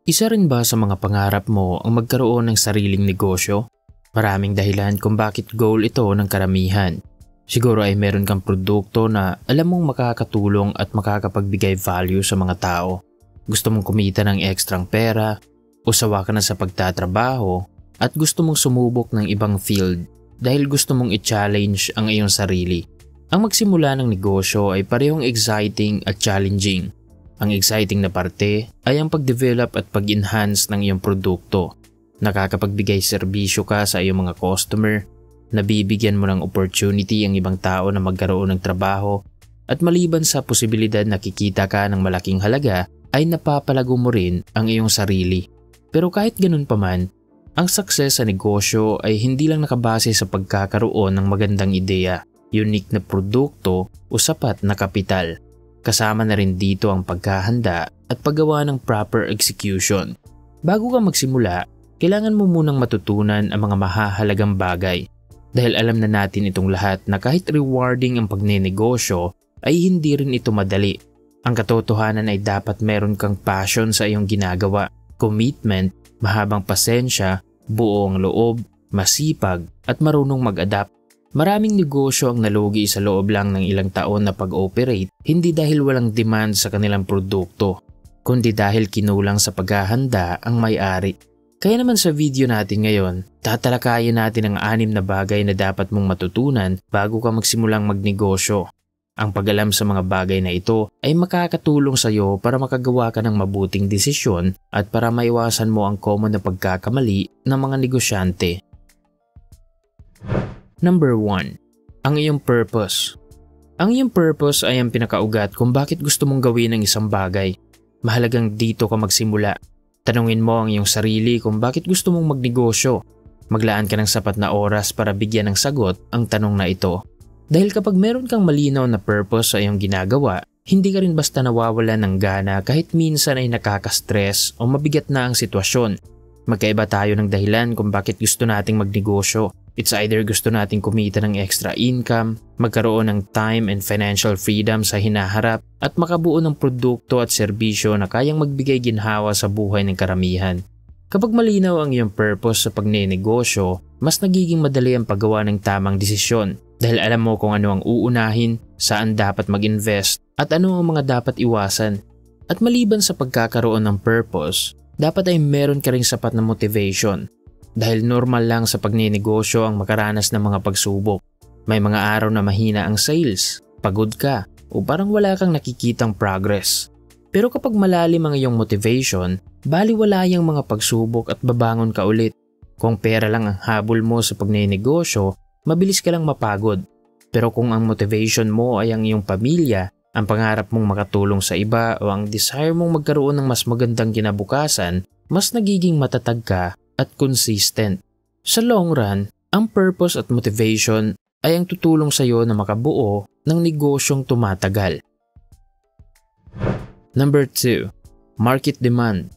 Isa rin ba sa mga pangarap mo ang magkaroon ng sariling negosyo? Maraming dahilan kung bakit goal ito ng karamihan. Siguro ay meron kang produkto na alam mong makakatulong at makakapagbigay value sa mga tao. Gusto mong kumita ng ekstrang pera, usawa ka na sa pagtatrabaho, at gusto mong sumubok ng ibang field dahil gusto mong i-challenge ang iyong sarili. Ang magsimula ng negosyo ay parehong exciting at challenging. Ang exciting na parte ay ang pag-develop at pag-enhance ng iyong produkto. Nakakapagbigay serbisyo ka sa iyong mga customer, nabibigyan mo ng opportunity ang ibang tao na magkaroon ng trabaho, at maliban sa posibilidad na kikita ka ng malaking halaga, ay napapalago mo rin ang iyong sarili. Pero kahit ganun pa man, ang success sa negosyo ay hindi lang nakabase sa pagkakaroon ng magandang ideya, unique na produkto o sapat na kapital. Kasama na rin dito ang paghahanda at paggawa ng proper execution. Bago ka magsimula, kailangan mo munang matutunan ang mga mahahalagang bagay. Dahil alam na natin itong lahat na kahit rewarding ang pagnenegosyo, ay hindi rin ito madali. Ang katotohanan ay dapat meron kang passion sa iyong ginagawa, commitment, mahabang pasensya, buong loob, masipag, at marunong mag-adapt. Maraming negosyo ang nalugi sa loob lang ng ilang taon na pag-operate, hindi dahil walang demand sa kanilang produkto, kundi dahil kinulang sa paghahanda ang may-ari. Kaya naman sa video natin ngayon, tatalakayin natin ang 6 na bagay na dapat mong matutunan bago ka magsimulang magnegosyo. Ang pag-alam sa mga bagay na ito ay makakatulong sa iyo para makagawa ka ng mabuting desisyon at para maiwasan mo ang common na pagkakamali ng mga negosyante. Number 1. Ang iyong purpose. Ang iyong purpose ay ang pinakaugat kung bakit gusto mong gawin ang isang bagay. Mahalagang dito ka magsimula. Tanungin mo ang iyong sarili kung bakit gusto mong magnegosyo. Maglaan ka ng sapat na oras para bigyan ng sagot ang tanong na ito. Dahil kapag meron kang malinaw na purpose sa iyong ginagawa, hindi ka rin basta nawawalan ng gana kahit minsan ay nakaka-stress o mabigat na ang sitwasyon. Magkaiba tayo ng dahilan kung bakit gusto nating magnegosyo. It's either gusto nating kumita ng extra income, magkaroon ng time and financial freedom sa hinaharap, at makabuo ng produkto at serbisyo na kayang magbigay ginhawa sa buhay ng karamihan. Kapag malinaw ang iyong purpose sa pagnenegosyo, mas nagiging madali ang paggawa ng tamang desisyon dahil alam mo kung ano ang uunahin, saan dapat mag-invest, at ano ang mga dapat iwasan. At maliban sa pagkakaroon ng purpose, dapat ay meron ka ring sapat na motivation. Dahil normal lang sa pagnenegosyo ang makaranas ng mga pagsubok. May mga araw na mahina ang sales, pagod ka, o parang wala kang nakikitang progress. Pero kapag malalim ang iyong motivation, baliwala yung mga pagsubok at babangon ka ulit. Kung pera lang ang habol mo sa pagnenegosyo, mabilis ka lang mapagod. Pero kung ang motivation mo ay ang iyong pamilya, ang pangarap mong makatulong sa iba o ang desire mong magkaroon ng mas magandang kinabukasan, mas nagiging matatag ka at consistent. Sa long run, ang purpose at motivation ay ang tutulong sa iyo na makabuo ng negosyong tumatagal. Number 2. Market demand.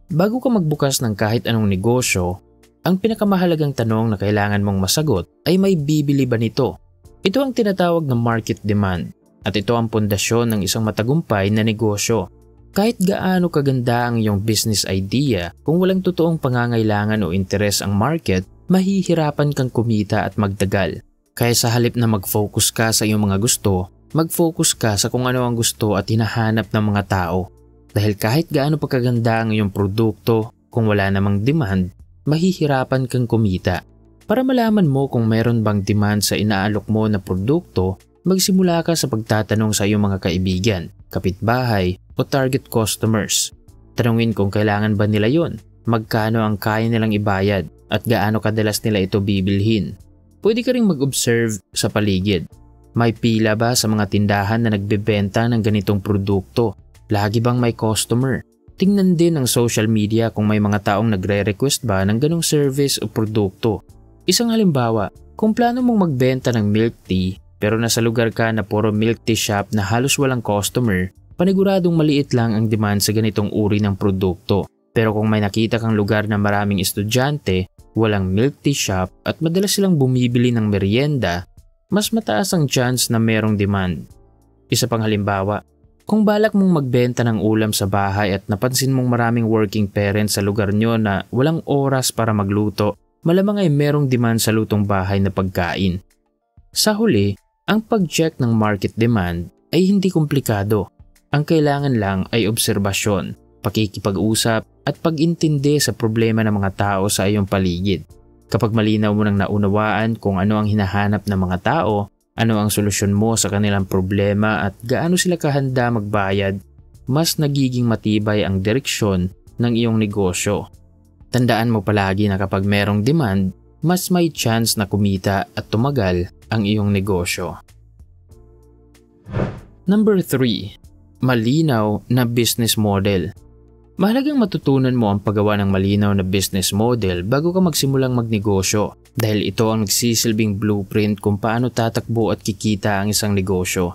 Bago ka magbukas ng kahit anong negosyo, ang pinakamahalagang tanong na kailangan mong masagot ay may bibili ba nito? Ito ang tinatawag na market demand at ito ang pundasyon ng isang matagumpay na negosyo. Kahit gaano kaganda ang iyong business idea, kung walang totoong pangangailangan o interes ang market, mahihirapan kang kumita at magtagal. Kaya sa halip na mag-focus ka sa iyong mga gusto, mag-focus ka sa kung ano ang gusto at hinahanap ng mga tao. Dahil kahit gaano pagkaganda ang iyong produkto, kung wala namang demand, mahihirapan kang kumita. Para malaman mo kung meron bang demand sa inaalok mo na produkto, magsimula ka sa pagtatanong sa iyong mga kaibigan, kapitbahay, o target customers. Tanungin kung kailangan ba nila yon, magkano ang kaya nilang ibayad, at gaano kadalas nila ito bibilhin. Pwede ka ring mag-observe sa paligid. May pila ba sa mga tindahan na nagbebenta ng ganitong produkto? Lagi bang may customer? Tingnan din ang social media kung may mga taong nagre-request ba ng ganong service o produkto. Isang halimbawa, kung plano mong magbenta ng milk tea pero nasa lugar ka na puro milk tea shop na halos walang customer, paniguradong maliit lang ang demand sa ganitong uri ng produkto. Pero kung may nakita kang lugar na maraming estudyante, walang milk tea shop at madalas silang bumibili ng merienda, mas mataas ang chance na merong demand. Isa pang halimbawa, Kung balak mong magbenta ng ulam sa bahay at napansin mong maraming working parents sa lugar nyo na walang oras para magluto, malamang ay merong demand sa lutong bahay na pagkain. Sa huli, ang pag-check ng market demand ay hindi komplikado. Ang kailangan lang ay obserbasyon, pakikipag-usap at pag-intindi sa problema ng mga tao sa iyong paligid. Kapag malinaw mo nang naunawaan kung ano ang hinahanap ng mga tao, ano ang solusyon mo sa kanilang problema at gaano sila kahanda magbayad, mas nagiging matibay ang direksyon ng iyong negosyo. Tandaan mo palagi na kapag merong demand, mas may chance na kumita at tumagal ang iyong negosyo. Number 3. Malinaw na business model. Mahalagang matutunan mo ang paggawa ng malinaw na business model bago ka magsimulang magnegosyo dahil ito ang nagsisilbing blueprint kung paano tatakbo at kikita ang isang negosyo.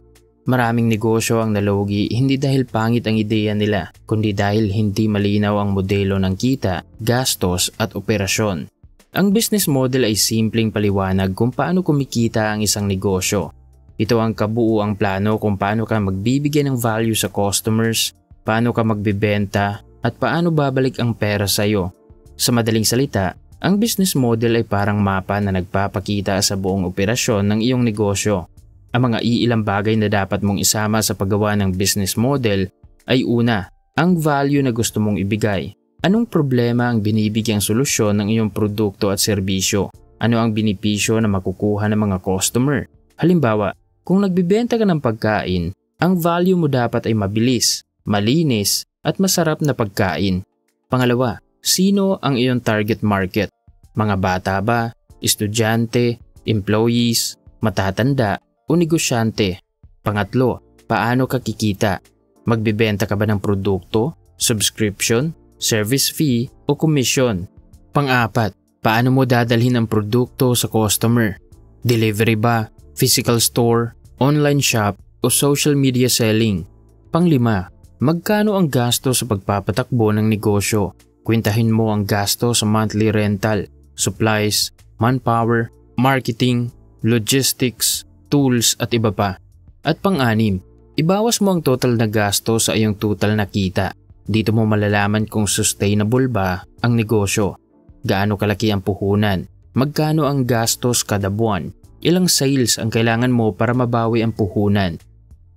Maraming negosyo ang nalugi hindi dahil pangit ang ideya nila, kundi dahil hindi malinaw ang modelo ng kita, gastos at operasyon. Ang business model ay simpleng paliwanag kung paano kumikita ang isang negosyo. Ito ang kabuuang plano kung paano ka magbibigay ng value sa customers, paano ka magbibenta, at paano babalik ang pera sa iyo. Sa madaling salita, ang business model ay parang mapa na nagpapakita sa buong operasyon ng iyong negosyo. Ang mga iilang bagay na dapat mong isama sa paggawa ng business model ay una, ang value na gusto mong ibigay. Anong problema ang binibigyang solusyon ng iyong produkto at serbisyo? Ano ang benepisyo na makukuha ng mga customer? Halimbawa, kung nagbibenta ka ng pagkain, ang value mo dapat ay mabilis, malinis, at masarap na pagkain. Pangalawa, sino ang iyong target market? Mga bata ba? Estudyante? Employees? Matatanda? O negosyante? Pangatlo, paano ka kikita? Magbibenta ka ba ng produkto? Subscription? Service fee? O commission? Pang-apat, paano mo dadalhin ang produkto sa customer? Delivery ba? Physical store? Online shop? O social media selling? Panglima, magkano ang gasto sa pagpapatakbo ng negosyo? Kwentahin mo ang gasto sa monthly rental, supplies, manpower, marketing, logistics, tools at iba pa. At pang-anim, ibawas mo ang total na gasto sa iyong total na kita. Dito mo malalaman kung sustainable ba ang negosyo. Gaano kalaki ang puhunan? Magkano ang gastos kada buwan? Ilang sales ang kailangan mo para mabawi ang puhunan?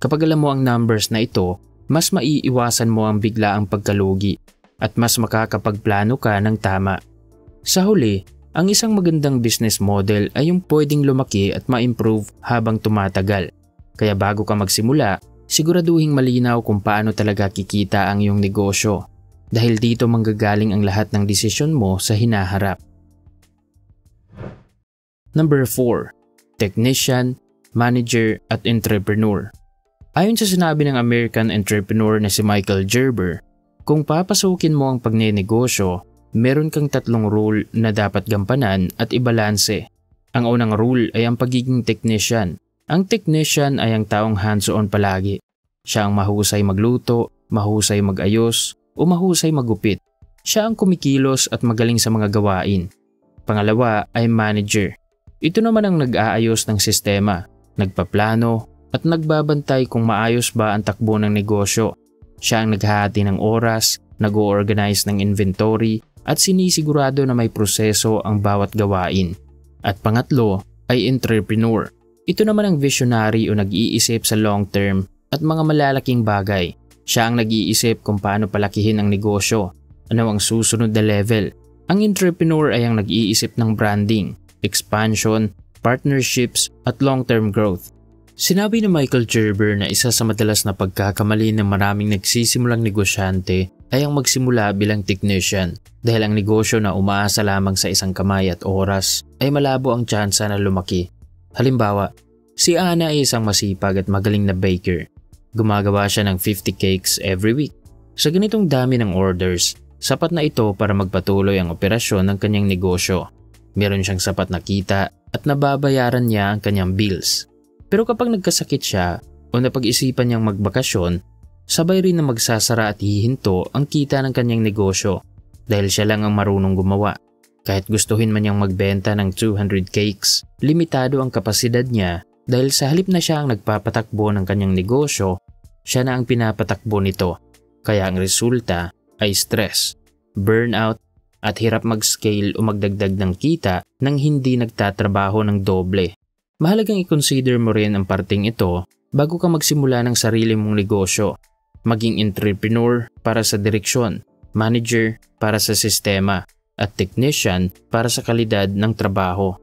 Kapag alam mo ang numbers na ito, mas maiiwasan mo ang biglaang pagkalugi at mas makakapagplano ka ng tama. Sa huli, ang isang magandang business model ay yung pwedeng lumaki at ma-improve habang tumatagal. Kaya bago ka magsimula, siguraduhing malinaw kung paano talaga kikita ang iyong negosyo. Dahil dito manggagaling ang lahat ng desisyon mo sa hinaharap. Number 4. Technician, Manager at Entrepreneur. Ayon sa sinabi ng American entrepreneur na si Michael Gerber, kung papasukin mo ang pagnenegosyo, meron kang 3 rule na dapat gampanan at ibalanse. Ang unang rule ay ang pagiging technician. Ang technician ay ang taong hands-on palagi. Siya ang mahusay magluto, mahusay magayos, o mahusay magupit. Siya ang kumikilos at magaling sa mga gawain. Pangalawa ay manager. Ito naman ang nag-aayos ng sistema, nagpaplano, at nagbabantay kung maayos ba ang takbo ng negosyo. Siya ang naghahati ng oras, nag-o-organize ng inventory, at sinisigurado na may proseso ang bawat gawain. At pangatlo ay entrepreneur. Ito naman ang visionary o nag-iisip sa long term at mga malalaking bagay. Siya ang nag-iisip kung paano palakihin ang negosyo, ano ang susunod na level. Ang entrepreneur ay ang nag-iisip ng branding, expansion, partnerships at long-term growth. Sinabi ni Michael Gerber na isa sa madalas na pagkakamali ng maraming nagsisimulang negosyante ay ang magsimula bilang technician dahil ang negosyo na umaasa lamang sa isang kamay at oras ay malabo ang tsansa na lumaki. Halimbawa, si Ana ay isang masipag at magaling na baker. Gumagawa siya ng 50 cakes every week. Sa ganitong dami ng orders, sapat na ito para magpatuloy ang operasyon ng kanyang negosyo. Meron siyang sapat na kita at nababayaran niya ang kanyang bills. Pero kapag nagkasakit siya o napag-isipan niyang magbakasyon, sabay rin na magsasara at hihinto ang kita ng kanyang negosyo dahil siya lang ang marunong gumawa. Kahit gustuhin man niyang magbenta ng 200 cakes, limitado ang kapasidad niya dahil sa halip na siya ang nagpapatakbo ng kanyang negosyo, siya na ang pinapatakbo nito. Kaya ang resulta ay stress, burnout, at hirap mag-scale o magdagdag ng kita nang hindi nagtatrabaho ng doble. Mahalagang i-consider mo rin ang parting ito bago ka magsimula ng sarili mong negosyo. Maging entrepreneur para sa direksyon, manager para sa sistema, at technician para sa kalidad ng trabaho.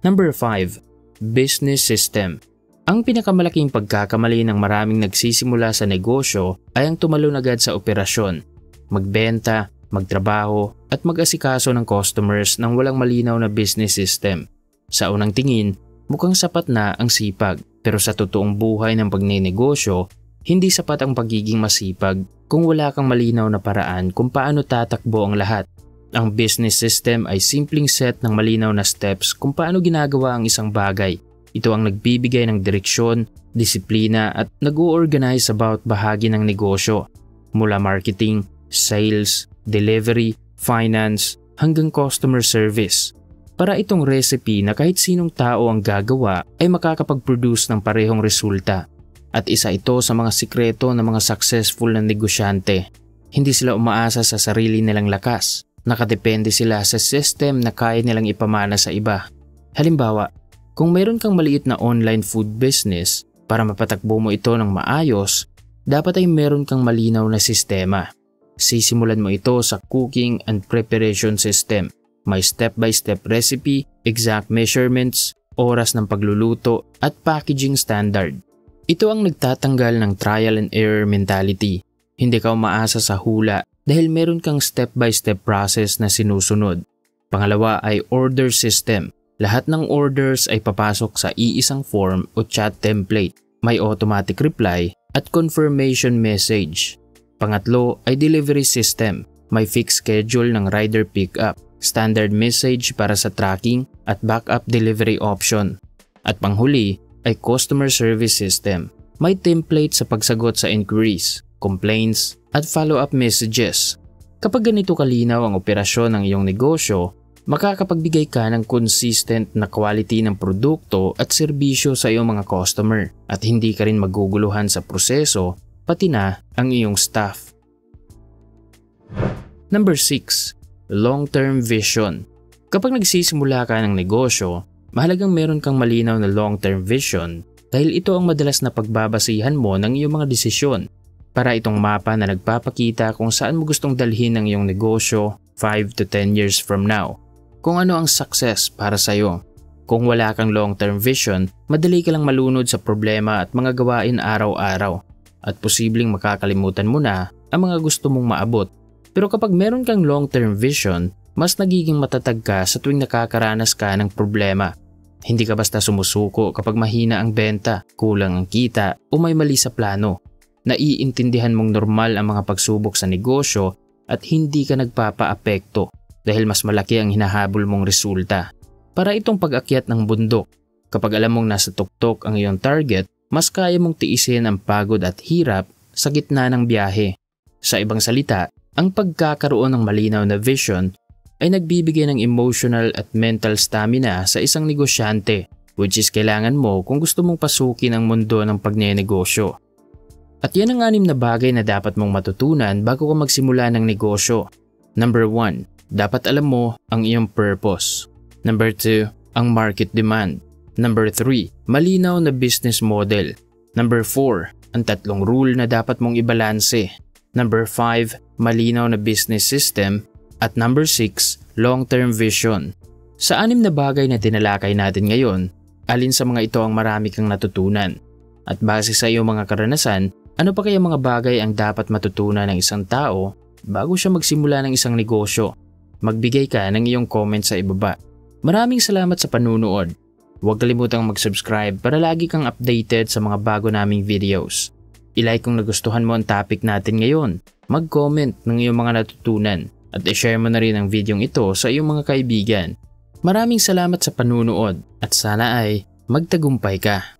Number 5. Business system. Ang pinakamalaking pagkakamali ng maraming nagsisimula sa negosyo ay ang tumalon agad sa operasyon, magbenta, magtrabaho, at mag-asikaso ng customers nang walang malinaw na business system. Sa unang tingin, mukhang sapat na ang sipag, pero sa totoong buhay ng pagnenegosyo, hindi sapat ang pagiging masipag kung wala kang malinaw na paraan kung paano tatakbo ang lahat. Ang business system ay simpleng set ng malinaw na steps kung paano ginagawa ang isang bagay. Ito ang nagbibigay ng direksyon, disiplina at nag-o-organize about bahagi ng negosyo. Mula marketing, sales, delivery, finance, hanggang customer service. Para itong recipe na kahit sinong tao ang gagawa ay makakapag-produce ng parehong resulta. At isa ito sa mga sikreto ng mga successful na negosyante. Hindi sila umaasa sa sarili nilang lakas. Nakadepende sila sa system na kaya nilang ipamana sa iba. Halimbawa, kung mayroon kang maliit na online food business, para mapatakbo mo ito ng maayos, dapat ay meron kang malinaw na sistema. Sisimulan mo ito sa cooking and preparation system. May step-by-step recipe, exact measurements, oras ng pagluluto, at packaging standard. Ito ang nagtatanggal ng trial and error mentality. Hindi ka umaasa sa hula dahil meron kang step-by-step process na sinusunod. Pangalawa ay order system. Lahat ng orders ay papasok sa iisang form o chat template. May automatic reply at confirmation message. Pangatlo ay delivery system. May fixed schedule ng rider pickup, standard message para sa tracking at backup delivery option. At panghuli ay customer service system. May template sa pagsagot sa inquiries, complaints at follow-up messages. Kapag ganito kalinaw ang operasyon ng iyong negosyo, makakapagbigay ka ng consistent na quality ng produkto at serbisyo sa iyong mga customer at hindi ka rin maguguluhan sa proseso pati na ang iyong staff. Number 6. Long-term vision. Kapag nagsisimula ka ng negosyo, mahalagang meron kang malinaw na long-term vision dahil ito ang madalas na pagbabasihan mo ng iyong mga desisyon. Para itong mapa na nagpapakita kung saan mo gustong dalhin ang iyong negosyo 5 to 10 years from now. Kung ano ang success para sa iyo. Kung wala kang long-term vision, madali ka lang malunod sa problema at mga gawain araw-araw. At posibleng makakalimutan mo na ang mga gusto mong maabot. Pero kapag meron kang long-term vision, mas nagiging matatag ka sa tuwing nakakaranas ka ng problema. Hindi ka basta sumusuko kapag mahina ang benta, kulang ang kita o may mali sa plano. Naiintindihan mong normal ang mga pagsubok sa negosyo at hindi ka nagpapaapekto dahil mas malaki ang hinahabol mong resulta. Para itong pag-akyat ng bundok. Kapag alam mong nasa tuktok ang iyong target, mas kaya mong tiisin ang pagod at hirap sa gitna ng biyahe. Sa ibang salita, ang pagkakaroon ng malinaw na vision ay nagbibigay ng emotional at mental stamina sa isang negosyante, which is kailangan mo kung gusto mong pasukin ang mundo ng pagnenegosyo. At yan ang 6 na bagay na dapat mong matutunan bago ka magsimula ng negosyo. Number 1. Dapat alam mo ang iyong purpose. Number 2. Ang market demand. Number 3. Malinaw na business model. Number 4. Ang 3 rule na dapat mong ibalanse. Number 5. Malinaw na business system. At number 6. Long-term vision. Sa 6 na bagay na tinalakay natin ngayon, alin sa mga ito ang marami kang natutunan? At base sa iyong mga karanasan, ano pa kaya mga bagay ang dapat matutunan ng isang tao bago siya magsimula ng isang negosyo? Magbigay ka ng iyong comment sa ibaba. Maraming salamat sa panunood. Huwag kalimutang mag-subscribe para lagi kang updated sa mga bago naming videos. I-like kung nagustuhan mo ang topic natin ngayon. Mag-comment ng iyong mga natutunan at i-share mo na rin ang videong ito sa iyong mga kaibigan. Maraming salamat sa panunood at sana ay magtagumpay ka.